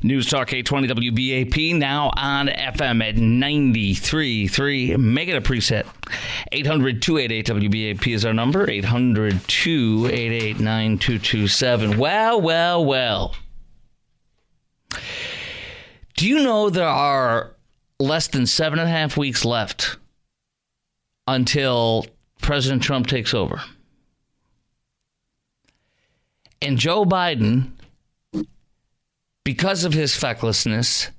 News Talk 820 WBAP, now on FM at 93.3. Make it a preset. 800-288-WBAP is our number. 800-288-9227. Well. Do you know there are less than 7.5 weeks left until President Trump takes over? And Joe Biden, because of his fecklessness,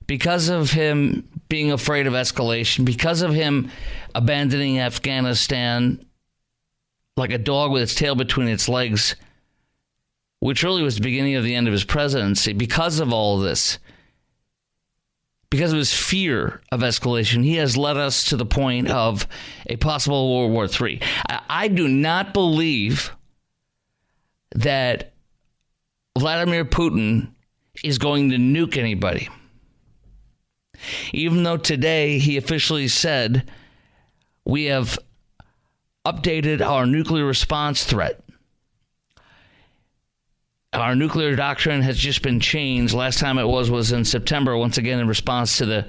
because of him being afraid of escalation, because of him abandoning Afghanistan like a dog with its tail between its legs, which really was the beginning of the end of his presidency, because of all of this, because of his fear of escalation, he has led us to the point of a possible World War III. I do not believe that Vladimir Putin is going to nuke anybody. Even though today he officially said we have updated our nuclear response threat. Our nuclear doctrine has just been changed. Last time it was in September, once again in response to the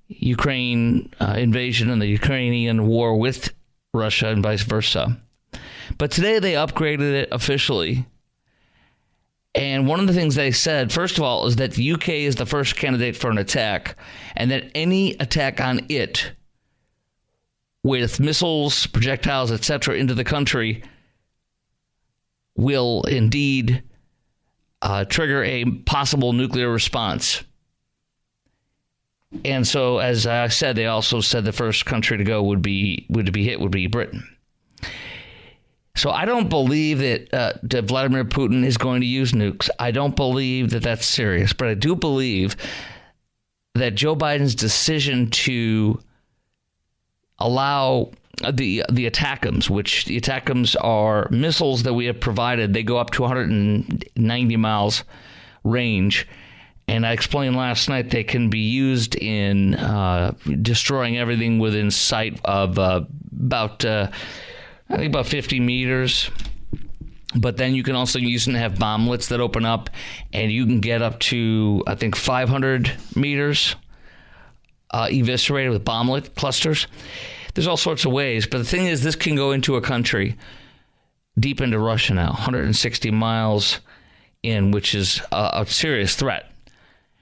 Ukraine invasion and the Ukrainian war with Russia and vice versa. But today they upgraded it officially. And one of the things they said, first of all, is that the UK is the first candidate for an attack, and that any attack on it with missiles, projectiles, etc. into the country will indeed trigger a possible nuclear response. And so, as I said, they also said the first country to go would be Britain. So I don't believe that Vladimir Putin is going to use nukes. I don't believe that that's serious. But I do believe that Joe Biden's decision to allow the ATACMS, which the ATACMS are missiles that we have provided. They go up to 190 miles range. And I explained last night they can be used in destroying everything within sight of about 50 meters. But then you can also use them to have bomblets that open up, and you can get up to, I think, 500 meters eviscerated with bomblet clusters. There's all sorts of ways. But the thing is, this can go into a country deep into Russia now, 160 miles in, which is a serious threat.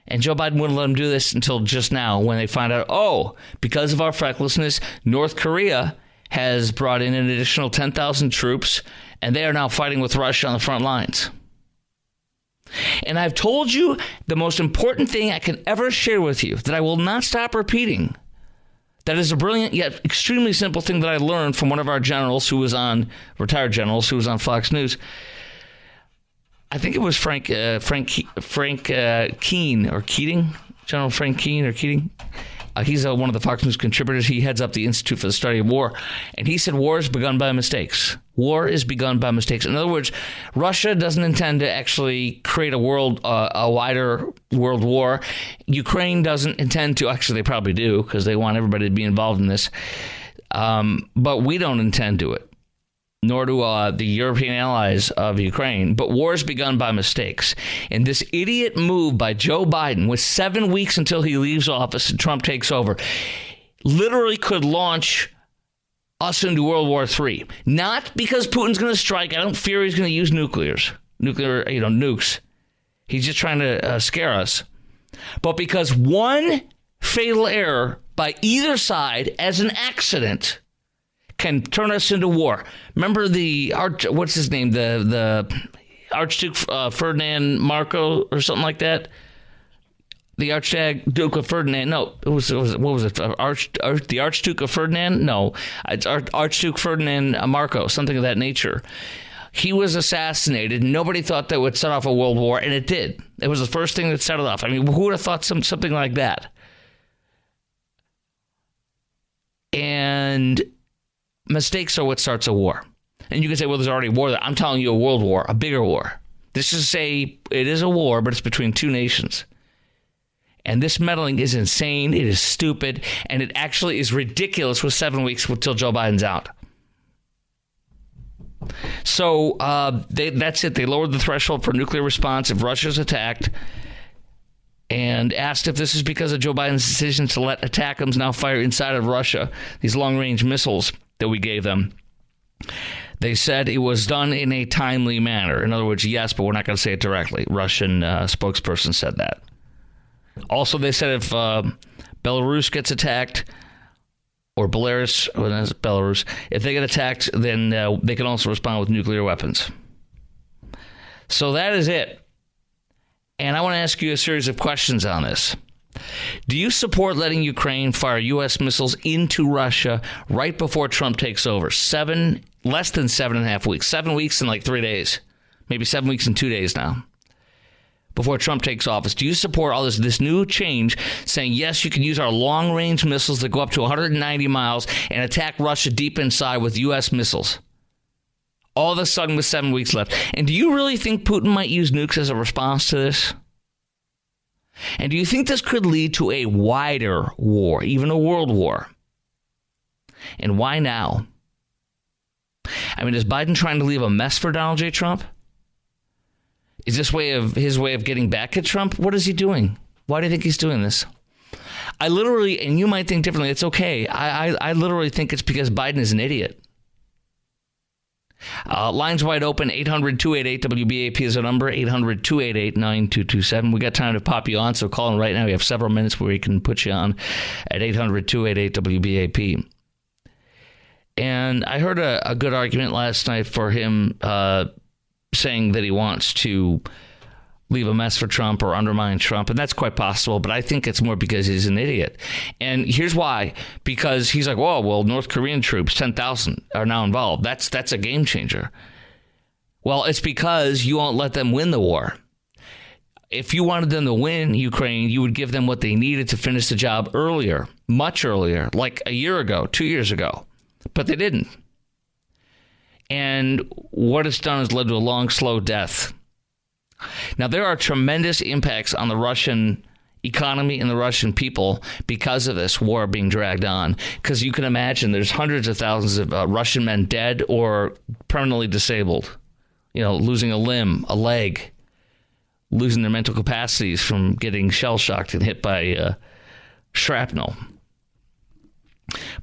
And Joe Biden wouldn't let them do this until just now when they find out, because of our fecklessness, North Korea has brought in an additional 10,000 troops, and they are now fighting with Russia on the front lines. And I've told you the most important thing I can ever share with you that I will not stop repeating. That is a brilliant yet extremely simple thing that I learned from one of our generals retired generals who was on Fox News. I think it was Frank Keane or Keating, General Frank Keane or Keating. He's one of the Fox News contributors. He heads up the Institute for the Study of War. And he said war is begun by mistakes. War is begun by mistakes. In other words, Russia doesn't intend to actually create a wider world war. Ukraine doesn't intend to. Actually, they probably do because they want everybody to be involved in this. But we don't intend to it. Nor do the European allies of Ukraine. But war is begun by mistakes. And this idiot move by Joe Biden, with 7 weeks until he leaves office and Trump takes over, literally could launch us into World War III. Not because Putin's going to strike. I don't fear he's going to use nukes. He's just trying to scare us. But because one fatal error by either side as an accident can turn us into war. Remember the what's his name? The Archduke Ferdinand Marco or something like that. The Archduke of Ferdinand. No, it was what was it? The Archduke of Ferdinand? No, it's Archduke Ferdinand Marco, something of that nature. He was assassinated. Nobody thought that would set off a world war, and it did. It was the first thing that set it off. I mean, who would have thought something like that? And mistakes are what starts a war. And you can say, well, there's already a war there. I'm telling you a world war, a bigger war. It is a war, but it's between two nations. And this meddling is insane. It is stupid. And it actually is ridiculous with 7 weeks until Joe Biden's out. So that's it. They lowered the threshold for nuclear response if Russia's attacked. and asked if this is because of Joe Biden's decision to let ATACMS now fire inside of Russia, these long-range missiles that we gave them. They said it was done in a timely manner. In other words, yes, but we're not going to say it directly. Russian spokesperson said that. Also, they said if Belarus gets attacked, or Belarus, or that's Belarus, if they get attacked, then they can also respond with nuclear weapons. So that is it. And I want to ask you a series of questions on this. Do you support letting Ukraine fire U.S. missiles into Russia right before Trump takes over? Less than 7.5 weeks. 7 weeks and like 3 days. Maybe 7 weeks and 2 days now. Before Trump takes office. Do you support all this new change saying, yes, you can use our long-range missiles that go up to 190 miles and attack Russia deep inside with U.S. missiles? All of a sudden with 7 weeks left. And do you really think Putin might use nukes as a response to this? And do you think this could lead to a wider war, even a world war? And why now? I mean, is Biden trying to leave a mess for Donald J. Trump? Is this his way of getting back at Trump? What is he doing? Why do you think he's doing this? I literally, and you might think differently, it's okay. I literally think it's because Biden is an idiot. Lines wide open, 800-288-WBAP is the number, 800-288-9227. We got time to pop you on, so call in right now. We have several minutes where we can put you on at 800-288-WBAP. And I heard a good argument last night for him saying that he wants to leave a mess for Trump or undermine Trump, and that's quite possible, but I think it's more because he's an idiot. And here's why. Because he's like, whoa, well, North Korean troops, 10,000 are now involved. That's a game changer. Well, it's because you won't let them win the war. If you wanted them to win Ukraine, you would give them what they needed to finish the job earlier, much earlier, like a year ago, 2 years ago. But they didn't. And what it's done is led to a long, slow death. Now, there are tremendous impacts on the Russian economy and the Russian people because of this war being dragged on. Because you can imagine there's hundreds of thousands of Russian men dead or permanently disabled, losing a limb, a leg, losing their mental capacities from getting shell-shocked and hit by shrapnel.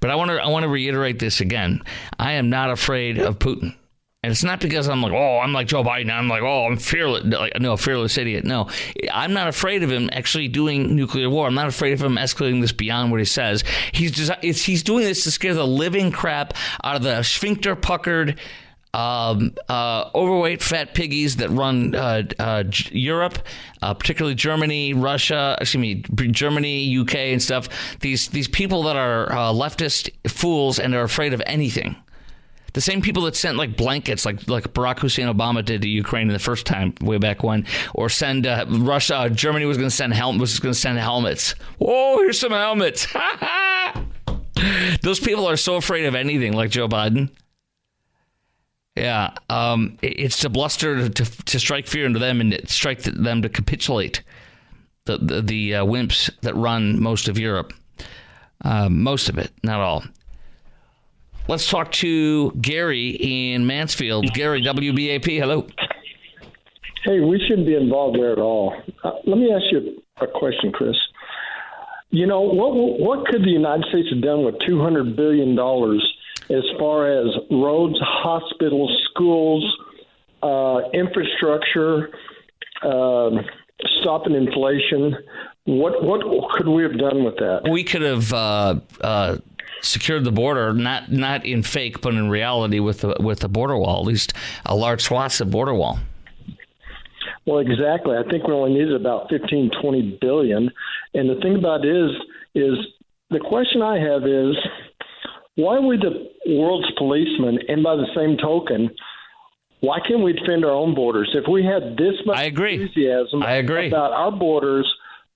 But I want to reiterate this again. I am not afraid of Putin. And it's not because I'm like, I'm like Joe Biden. I'm like, I'm fearless. No, fearless idiot. No, I'm not afraid of him actually doing nuclear war. I'm not afraid of him escalating this beyond what he says. He's doing this to scare the living crap out of the sphincter-puckered, overweight fat piggies that run Europe, particularly Germany, Germany, UK and stuff. These people that are leftist fools and are afraid of anything. The same people that sent like blankets, like Barack Hussein Obama did to Ukraine in the first time way back when, or send Germany was going to send helmets. Oh, here's some helmets. Those people are so afraid of anything, like Joe Biden. Yeah, it's to bluster, to strike fear into them and strike them to capitulate. The wimps that run most of Europe, most of it, not all. Let's talk to Gary in Mansfield. Gary, WBAP, hello. Hey, we shouldn't be involved there at all. Let me ask you a question, Chris. What could the United States have done with $200 billion as far as roads, hospitals, schools, infrastructure, stopping inflation? What could we have done with that? We could have secured the border, not in fake, but in reality with the border wall, at least a large swath of border wall. Well, exactly. I think we only needed about 15, 20 billion. And the thing about it is the question I have is, why are we the world's policemen? And by the same token, why can't we defend our own borders? If we had this much enthusiasm about our borders,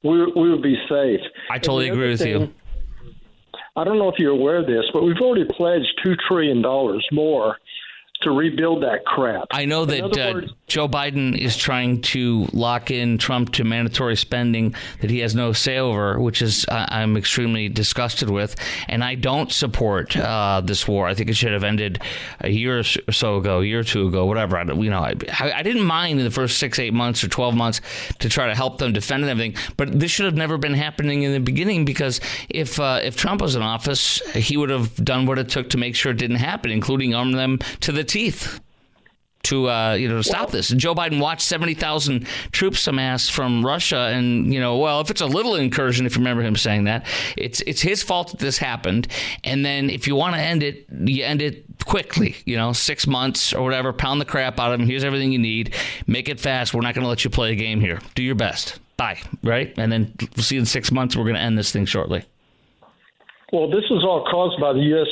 we would be safe. I totally agree with you. I don't know if you're aware of this, but we've already pledged $2 trillion more to rebuild that crap. I know that Joe Biden is trying to lock in Trump to mandatory spending that he has no say over, which is I'm extremely disgusted with. And I don't support this war. I think it should have ended a year or so ago, a year or two ago, whatever. I didn't mind in the first 6, 8 months or 12 months to try to help them defend and everything. But this should have never been happening in the beginning, because if Trump was in office, he would have done what it took to make sure it didn't happen, including arm them to the teeth to stop this. And Joe Biden watched 70,000 troops amass from Russia, and if it's a little incursion, if you remember him saying that, it's his fault that this happened. And then if you want to end it, you end it quickly. 6 months or whatever. Pound the crap out of him. Here's everything you need. Make it fast. We're not going to let you play a game here. Do your best. Bye. Right? And then we'll see in 6 months. We're going to end this thing shortly. Well, this was all caused by the U.S.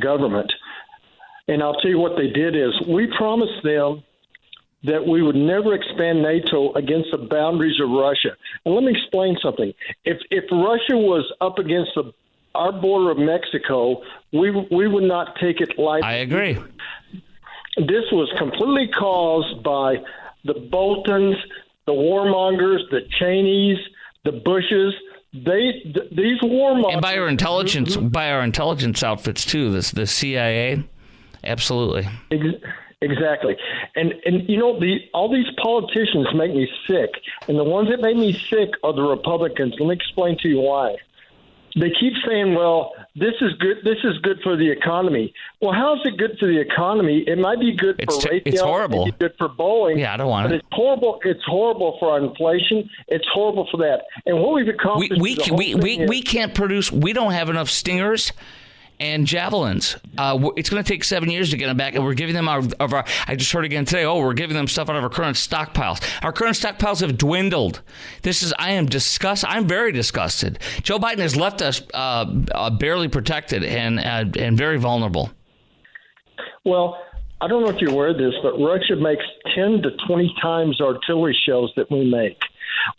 government. And I'll tell you what they did is we promised them that we would never expand NATO against the boundaries of Russia. And let me explain something. If Russia was up against our border of Mexico, we would not take it lightly. I agree. This was completely caused by the Boltons, the warmongers, the Cheneys, the Bushes. These warmongers, and by our intelligence outfits too. The CIA. Absolutely. Exactly. And all these politicians make me sick. And the ones that make me sick are the Republicans. Let me explain to you why. They keep saying, well, this is good. This is good for the economy. Well, how is it good for the economy? It might be good for Raytheon. It's horrible. It might be good for Boeing. Yeah, I don't want it. It's horrible. It's horrible for our inflation. It's horrible for that. And what we've accomplished, we can't produce. We don't have enough Stingers and Javelins. It's going to take 7 years to get them back, and we're giving them our. I just heard again today. We're giving them stuff out of our current stockpiles. Our current stockpiles have dwindled. I am disgusted. I'm very disgusted. Joe Biden has left us barely protected and very vulnerable. Well, I don't know if you're aware of this, but Russia makes 10 to 20 times artillery shells that we make.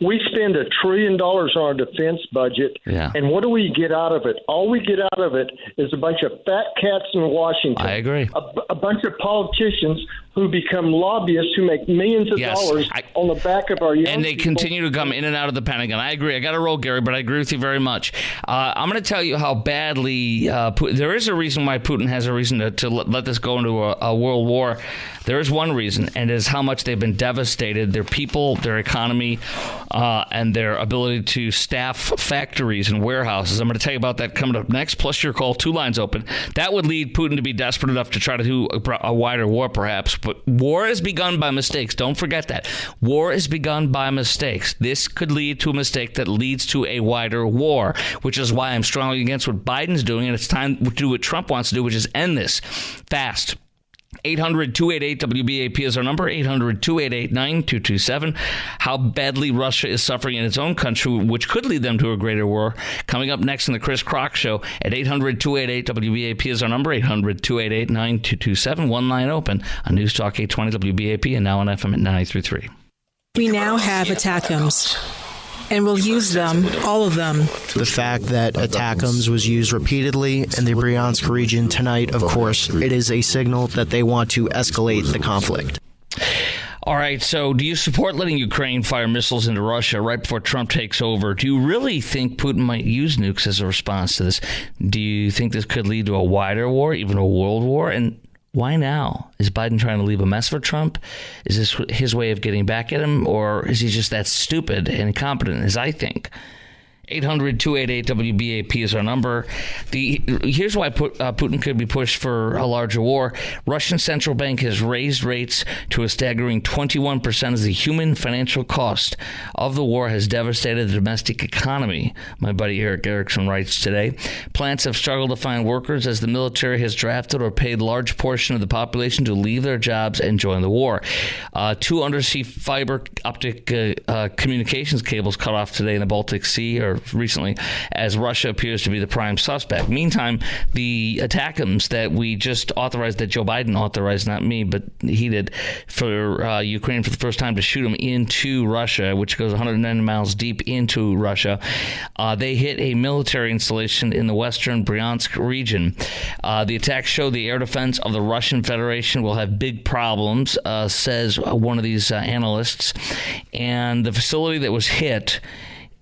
We spend $1 trillion on our defense budget, and what do we get out of it? All we get out of it is a bunch of fat cats in Washington. I agree. A bunch of politicians who become lobbyists who make millions of dollars on the back of our young and they people. Continue to come in and out of the Pentagon. I agree. I got to roll, Gary, but I agree with you very much. I'm going to tell you how badly there is a reason why Putin has a reason to let this go into a world war. There is one reason, and it is how much they've been devastated, their people, their economy, and their ability to staff factories and warehouses. I'm going to tell you about that coming up next, plus your call. 2 lines open. That would lead Putin to be desperate enough to try to do a wider war, perhaps. But war is begun by mistakes. Don't forget that. War is begun by mistakes. This could lead to a mistake that leads to a wider war, which is why I'm strongly against what Biden's doing, and it's time to do what Trump wants to do, which is end this fast. 800-288-WBAP is our number, 800-288-9227. How badly Russia is suffering in its own country, which could lead them to a greater war. Coming up next in the Chris Crock Show at 800-288-WBAP is our number, 800-288-9227. One line open on News Talk 820 WBAP and now on FM at 93.3. We now have ATACMS, and we'll use them, all of them. The fact that ATACMS was used repeatedly in the Bryansk region tonight, of course, it is a signal that they want to escalate the conflict. All right, so do you support letting Ukraine fire missiles into Russia right before Trump takes over? Do you really think Putin might use nukes as a response to this? Do you think this could lead to a wider war, even a world war? And why now? Is Biden trying to leave a mess for Trump? Is this his way of getting back at him? Or is he just that stupid and incompetent as I think? 800-288-WBAP is our number. Here's why Putin could be pushed for a larger war. Russian central bank has raised rates to a staggering 21% as the human financial cost of the war has devastated the domestic economy, my buddy Eric Erickson writes today. Plants have struggled to find workers as the military has drafted or paid large portion of the population to leave their jobs and join the war. 2 undersea fiber optic communications cables cut off today in the Baltic Sea, or more recently, as Russia appears to be the prime suspect. Meantime, the ATACMS that we just authorized, that Joe Biden authorized, not me, but he did, for Ukraine for the first time to shoot them into Russia, which goes 190 miles deep into Russia. They hit a military installation in the western Bryansk region. The attacks show the air defense of the Russian Federation will have big problems, says one of these analysts. And the facility that was hit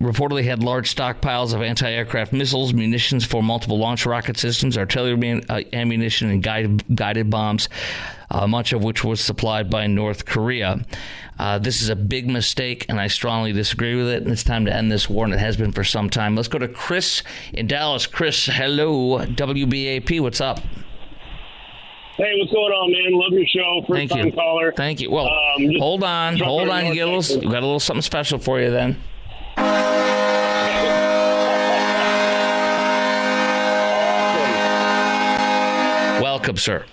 reportedly had large stockpiles of anti-aircraft missiles, munitions for multiple launch rocket systems, artillery ammunition, and guided bombs, much of which was supplied by North Korea. This is a big mistake, and I strongly disagree with it. And it's time to end this war, and it has been for some time. Let's go to Chris in Dallas. Chris, hello, WBAP. What's up? Hey, what's going on, man? Love your show. First time caller. Thank you. Well, hold on. You got a little something special for you then. Welcome, sir.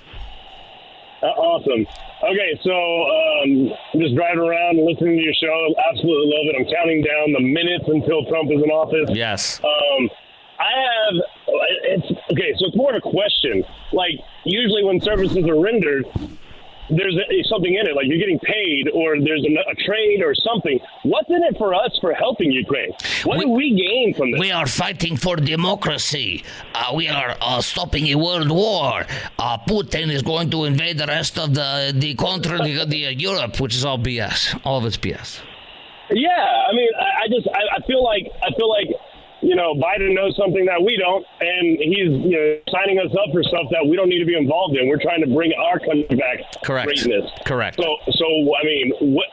Awesome. Okay, so I'm just driving around and listening to your show. Absolutely love it. I'm counting down the minutes until Trump is in office. Yes. So it's more of a question. Like, usually when services are rendered, there's something in it, like you're getting paid, or there's a trade or something. What's in it for us for helping Ukraine? What do we gain from this? We are fighting for democracy. We are stopping a world war. Putin is going to invade the rest of the country, the Europe, which is all BS. All of it's BS. Yeah, I mean, I feel like Biden knows something that we don't, and he's signing us up for stuff that we don't need to be involved in. We're trying to bring our country back to greatness. Correct. So I mean, what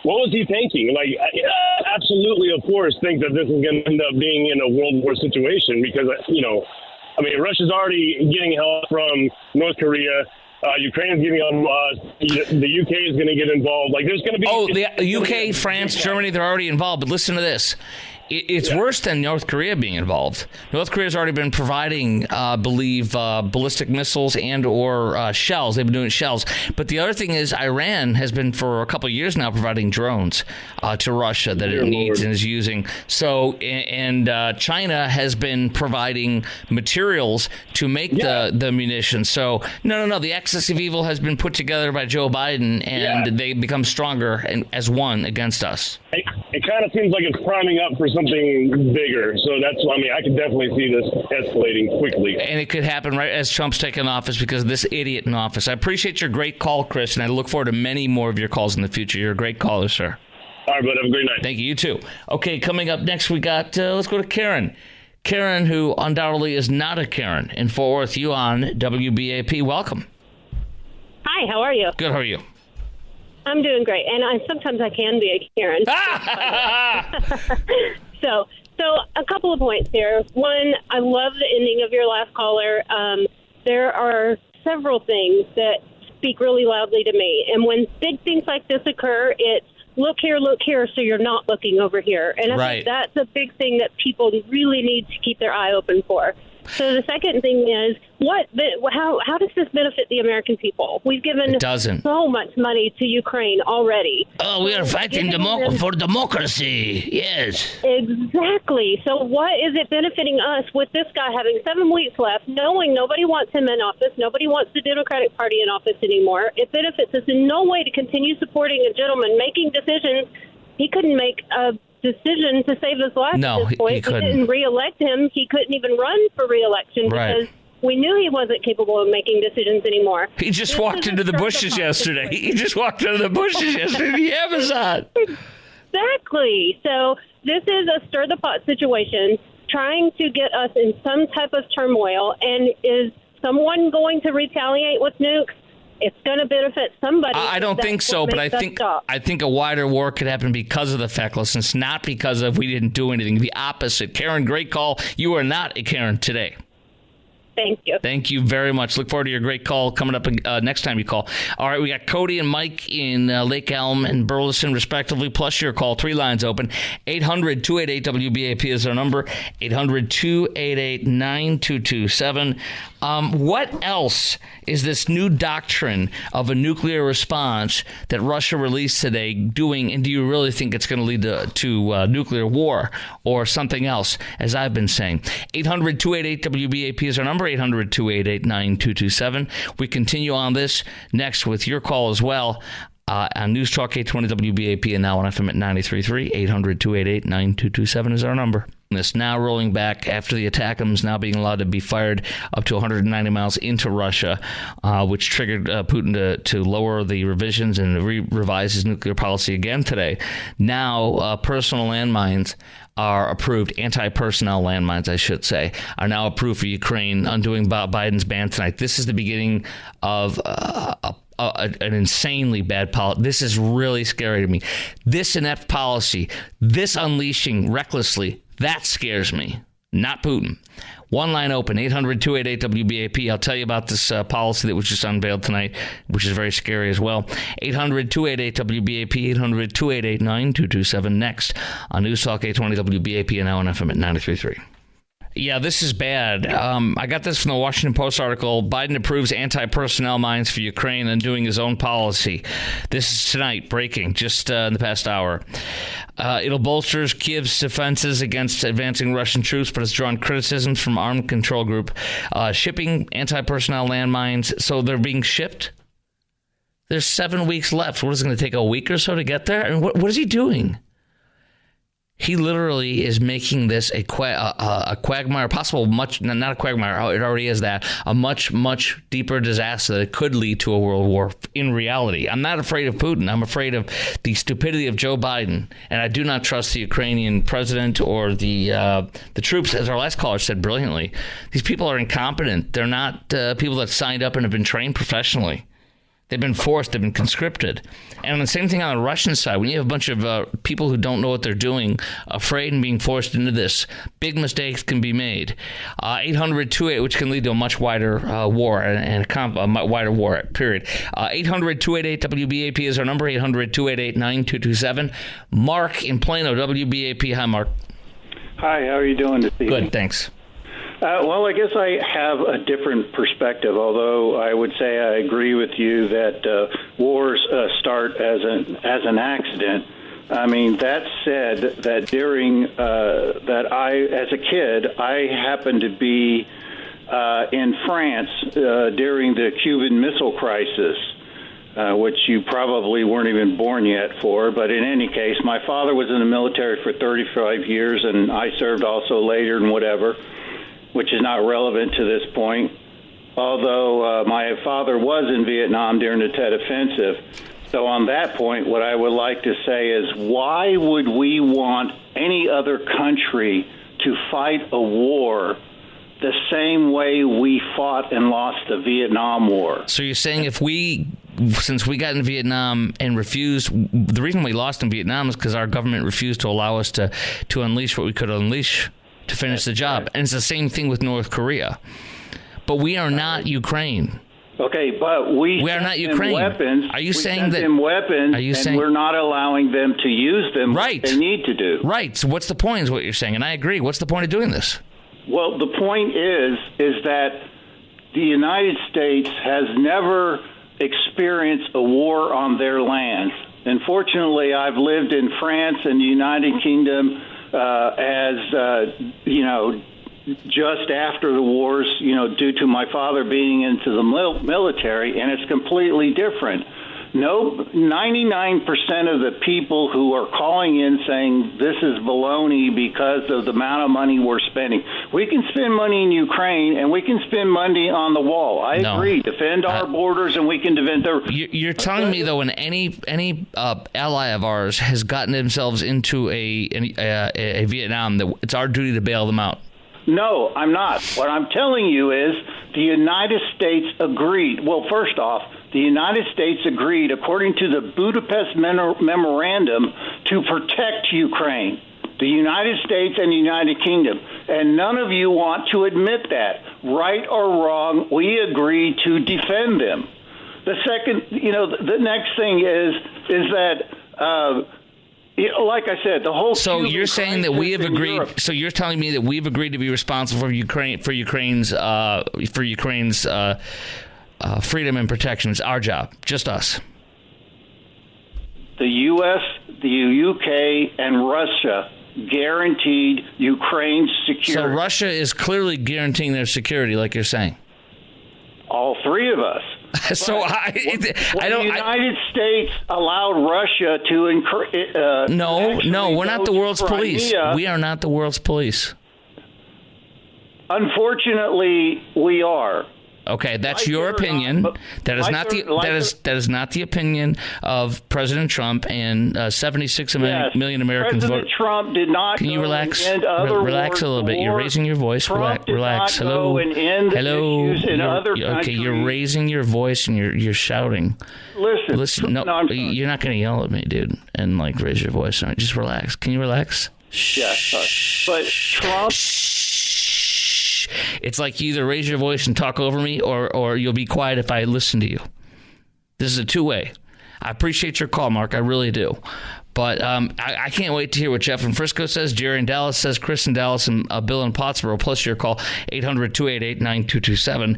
was he thinking? Like, absolutely, of course, think that this is going to end up being in a world war situation because Russia's already getting help from North Korea. Ukraine's getting on. The UK is going to get involved. Like, there's going to be. The UK, France, Germany, they're already involved. But listen to this. It's worse than North Korea being involved. North Korea's already been providing, ballistic missiles and or shells. They've been doing shells. But the other thing is Iran has been for a couple of years now providing drones to Russia that it needs and is using. So, and China has been providing materials to make the munitions. So, no. The axis of evil has been put together by Joe Biden, and they become stronger as one against us. It kind of seems like it's priming up for something bigger. So I can definitely see this escalating quickly. And it could happen right as Trump's taking office because of this idiot in office. I appreciate your great call, Chris, and I look forward to many more of your calls in the future. You're a great caller, sir. All right, bud. Have a great night. Thank you. You too. Okay, coming up next, we got, let's go to Karen. Karen, who undoubtedly is not a Karen, in Fort Worth. You on WBAP. Welcome. Hi, how are you? Good, how are you? I'm doing great, and sometimes I can be a Karen. So a couple of points here. One, I love the ending of your last caller. There are several things that speak really loudly to me, and when big things like this occur, it's look here, so you're not looking over here. And I think that's a big thing that people really need to keep their eye open for. So the second thing is, how does this benefit the American people? We've given so much money to Ukraine already. Oh, we are fighting for democracy. Yes. Exactly. So what is it benefiting us with this guy having 7 weeks left, knowing nobody wants him in office, nobody wants the Democratic Party in office anymore? It benefits us in no way to continue supporting a gentleman making decisions. He couldn't make a decision to save his life at this point. He couldn't. We didn't re-elect him. He couldn't even run for re-election because we knew he wasn't capable of making decisions anymore. He just walked into the bushes yesterday. He just walked into the bushes yesterday in the Amazon. Exactly. So this is a stir-the-pot situation, trying to get us in some type of turmoil. And is someone going to retaliate with nukes? It's going to benefit somebody. I don't think so, but I think a wider war could happen because of the fecklessness, not because of we didn't do anything. The opposite. Karen, great call. You are not a Karen today. Thank you. Thank you very much. Look forward to your great call coming up next time you call. All right, we got Cody and Mike in Lake Elm and Burleson, respectively, plus your call. 3 lines open. 800-288-WBAP is our number. 800-288-9227. What else is this new doctrine of a nuclear response that Russia released today doing, and do you really think it's going to lead to nuclear war or something else, as I've been saying? 800-288-WBAP is our number, 800-288-9227. We continue on this next with your call as well on News Talk 820 WBAP and now on FM at 93.3. 800-288-9227 is our number. This now rolling back after the ATACMS now being allowed to be fired up to 190 miles into Russia, which triggered Putin to lower the revisions and revise his nuclear policy again today. Now, personal landmines are approved, anti-personnel landmines, I should say, are now approved for Ukraine, undoing Biden's ban tonight. This is the beginning of an insanely bad policy. This is really scary to me. This inept policy, this unleashing recklessly, that scares me, not Putin. One line open, 800-288-WBAP. I'll tell you about this policy that was just unveiled tonight, which is very scary as well. 800-288-WBAP, 800-288-9227. Next on News Talk 820 WBAP and now on FM at 93.3. Yeah, this is bad. I got this from the Washington Post article. Biden approves anti-personnel mines for Ukraine and doing his own policy. This is tonight, breaking, just in the past hour. It'll bolster Kiev's defenses against advancing Russian troops, but has drawn criticisms from armed control group. Shipping anti-personnel landmines, so they're being shipped? There's 7 weeks left. What is it going to take, a week or so to get there? I mean, what is he doing? He literally is making this a quagmire, possible much, not a quagmire, it already is that, a much, much deeper disaster that could lead to a world war in reality. I'm not afraid of Putin. I'm afraid of the stupidity of Joe Biden. And I do not trust the Ukrainian president or the troops, as our last caller said brilliantly. These people are incompetent. They're not people that signed up and have been trained professionally. They've been forced, they've been conscripted. And the same thing on the Russian side. When you have a bunch of people who don't know what they're doing, afraid and being forced into this, big mistakes can be made. 800-28, which can lead to a much wider war and a wider war, period. 800-288-WBAP is our number, 800-288-9227. Mark in Plano, WBAP. Hi, Mark. Hi, how are you doing this evening? Good, thanks. Well, I guess I have a different perspective, although I would say I agree with you that wars start as an accident. I mean, that said, that during as a kid, I happened to be in France during the Cuban Missile Crisis, which you probably weren't even born yet for. But in any case, my father was in the military for 35 years, and I served also later and whatever, which is not relevant to this point, although my father was in Vietnam during the Tet Offensive. So on that point, what I would like to say is, why would we want any other country to fight a war the same way we fought and lost the Vietnam War? So you're saying since we got in Vietnam and refused, the reason we lost in Vietnam is because our government refused to allow us to unleash what we could unleash to finish the job. And it's the same thing with North Korea. But we are not Ukraine. Okay, but we are not Ukraine. Weapons. Are you saying that them weapons? Are you and saying we're not allowing them to use them? Right. Like they need to do. Right. So what's the point? Is what you're saying, and I agree. What's the point of doing this? Well, the point is that the United States has never experienced a war on their lands. Unfortunately, I've lived in France and the United Kingdom. Just after the wars, due to my father being into the military, and it's completely different. 99% of the people who are calling in saying this is baloney because of the amount of money we're spending. We can spend money in Ukraine, and we can spend money on the wall. I agree. Defend our borders, and we can defend their... You're telling me, though, when any ally of ours has gotten themselves into a Vietnam, that it's our duty to bail them out? No, I'm not. What I'm telling you is the United States agreed. Well, first off, the United States agreed, according to the Budapest Memorandum, to protect Ukraine, the United States and the United Kingdom. And none of you want to admit that. right or wrong, we agree to defend them. The second, the next thing is that, like I said, the whole. So Cuban you're saying that we have agreed. Europe, So you're telling me that we've agreed to be responsible for Ukraine's freedom and protection. It's our job, just us. The U.S., the UK, and Russia guaranteed Ukraine's security. So Russia is clearly guaranteeing their security, like you're saying. All three of us. So I don't. The United States allowed Russia to No, we're not the world's Crimea. police. We are not the world's police. Unfortunately, we are. Okay, that's your opinion. That is not the opinion of President Trump and 76 million Americans. President Trump did not. Can you relax? End other relax a little bit. You're raising your voice. Trump Relax. Did not go and end Hello. Issues in other Okay, countries. you're raising your voice and you're shouting. Listen. No, I'm sorry. you're not going to yell at me, dude, and like raise your voice. All right, just relax. Can you relax? Yeah, sorry. But Trump. It's like you either raise your voice and talk over me or you'll be quiet if I listen to you. This is a two-way. I appreciate your call, Mark. I really do. But I can't wait to hear what Jeff in Frisco says, Jerry in Dallas says, Chris in Dallas, and Bill in Pottsboro, plus your call, 800-288-9227.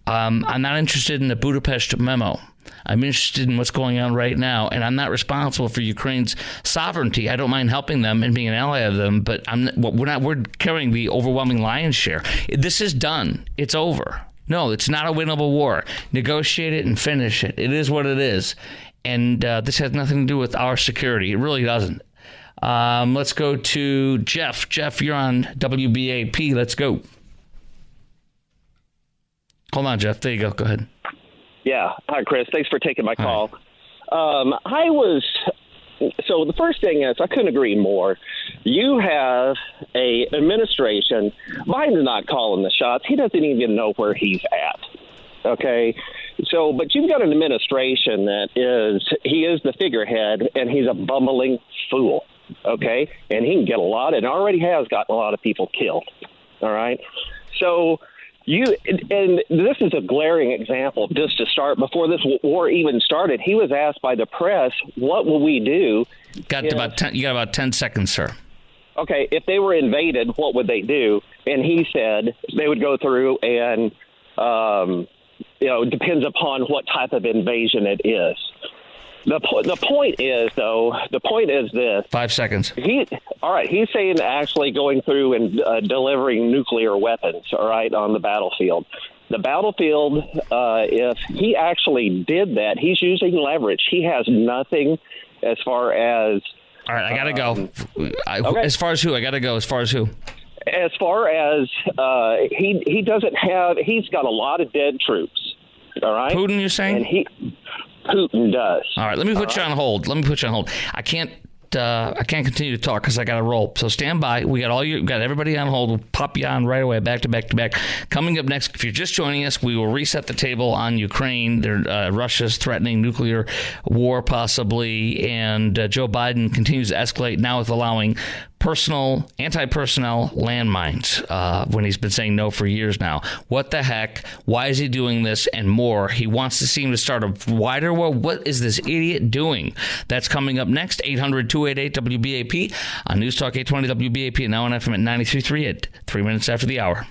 I'm not interested in the Budapest memo. I'm interested in what's going on right now, and I'm not responsible for Ukraine's sovereignty. I don't mind helping them and being an ally of them, but we're carrying the overwhelming lion's share. This is done. It's over. No, it's not a winnable war. Negotiate it and finish it. It is what it is. And this has nothing to do with our security. It really doesn't. Let's go to Jeff. Jeff, you're on WBAP. Let's go. Hold on, Jeff. There you go. Go ahead. Yeah. Hi, Chris. Thanks for taking my call. So the first thing is I couldn't agree more. You have a administration. Biden's not calling the shots. He doesn't even know where he's at. Okay. So, but you've got an administration he is the figurehead, and he's a bumbling fool. Okay. And he can get and already has gotten a lot of people killed. All right. So, and this is a glaring example. Just to start, before this war even started, he was asked by the press, "What will we do?" You got about 10 seconds, sir. Okay, if they were invaded, what would they do? And he said they would go through and, depends upon what type of invasion it is. The point is this. 5 seconds. He's saying actually going through and delivering nuclear weapons, all right, on the battlefield. The battlefield, if he actually did that, he's using leverage. He has nothing as far as... All right, I got to go. Okay. As far as who? I got to go. As far as who? As far as he doesn't have... He's got a lot of dead troops, all right? Putin, you're saying? And Putin does. All right, let me put you on hold. I can't continue to talk because I got to roll. So stand by. We got everybody on hold. We'll pop you on right away, back to back to back. Coming up next, if you're just joining us, we will reset the table on Ukraine. Russia's threatening nuclear war possibly, and Joe Biden continues to escalate now with allowing anti-personnel landmines when he's been saying no for years now. What the heck? Why is he doing this? And more. He wants to seem to start a wider war. What is this idiot doing? That's coming up next. 800-288-WBAP on News Talk 820 WBAP and now on FM at 93.3 at 3 minutes after the hour.